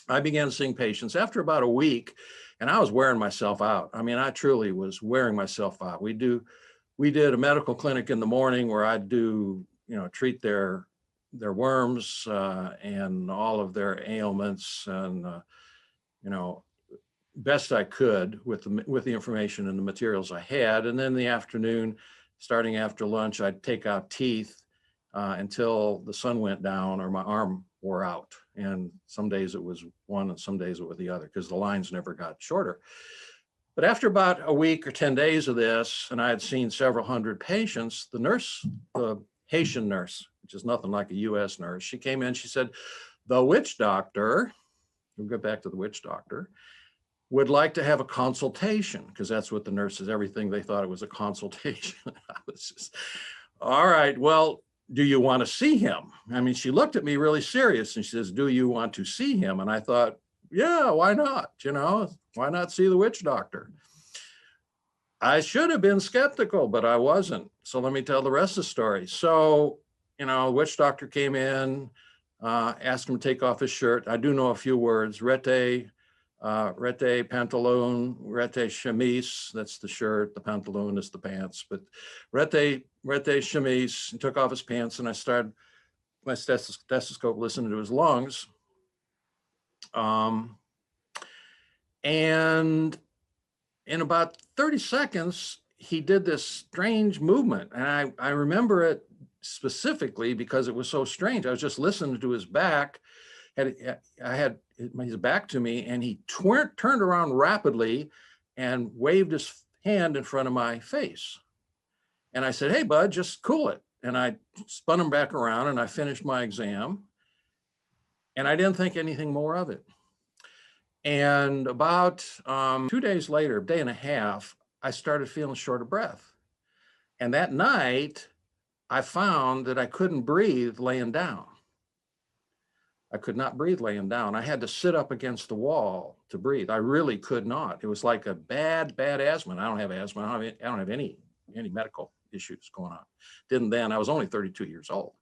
I began seeing patients after about a week, and I was wearing myself out. I mean, I truly was wearing myself out. We did a medical clinic in the morning where I'd treat their worms and all of their ailments, and you know, best I could with the information and the materials I had. And then in the afternoon, starting after lunch, I'd take out teeth until the sun went down or my arm wore out. And some days it was one and some days it was the other because the lines never got shorter. But after about a week or 10 days of this, and I had seen several hundred patients, the Haitian nurse, which is nothing like a US nurse, she came in, she said, the witch doctor, we'll get back to the witch doctor, would like to have a consultation, because that's what the nurses, everything, they thought it was a consultation. I was just, all right, well, do you want to see him? I mean, she looked at me really serious and she says, do you want to see him? And I thought, yeah, why not? Why not see the witch doctor? I should have been skeptical, but I wasn't. So let me tell the rest of the story. So, the witch doctor came in, asked him to take off his shirt. I do know a few words: rete pantalon, rete chemise, that's the shirt, the pantalon is the pants, but rete chemise. He took off his pants and I started my stethoscope listening to his lungs. And in about 30 seconds, he did this strange movement. And I remember it specifically because it was so strange. I was just listening to his back. I had his back to me, and he turned around rapidly and waved his hand in front of my face. And I said, hey, bud, just cool it. And I spun him back around and I finished my exam. And I didn't think anything more of it. And about 2 days later, a day and a half, I started feeling short of breath. And that night, I found that I couldn't breathe laying down. I could not breathe laying down. I had to sit up against the wall to breathe. I really could not. It was like a bad asthma. I don't have asthma. I don't have any medical issues going on. Didn't then. I was only 32 years old.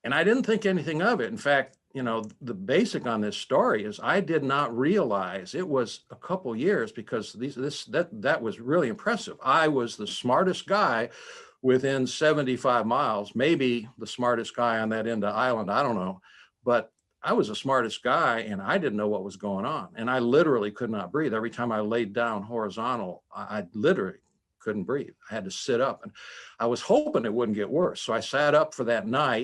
And I didn't think anything of it. In fact, the basic on this story is I did not realize it was a couple years, because that was really impressive. I was the smartest guy within 75 miles, maybe the smartest guy on that end of the island, I don't know, but I was the smartest guy and I didn't know what was going on. And I literally could not breathe. Every time I laid down horizontal, I literally couldn't breathe. I had to sit up, and I was hoping it wouldn't get worse. So I sat up for that night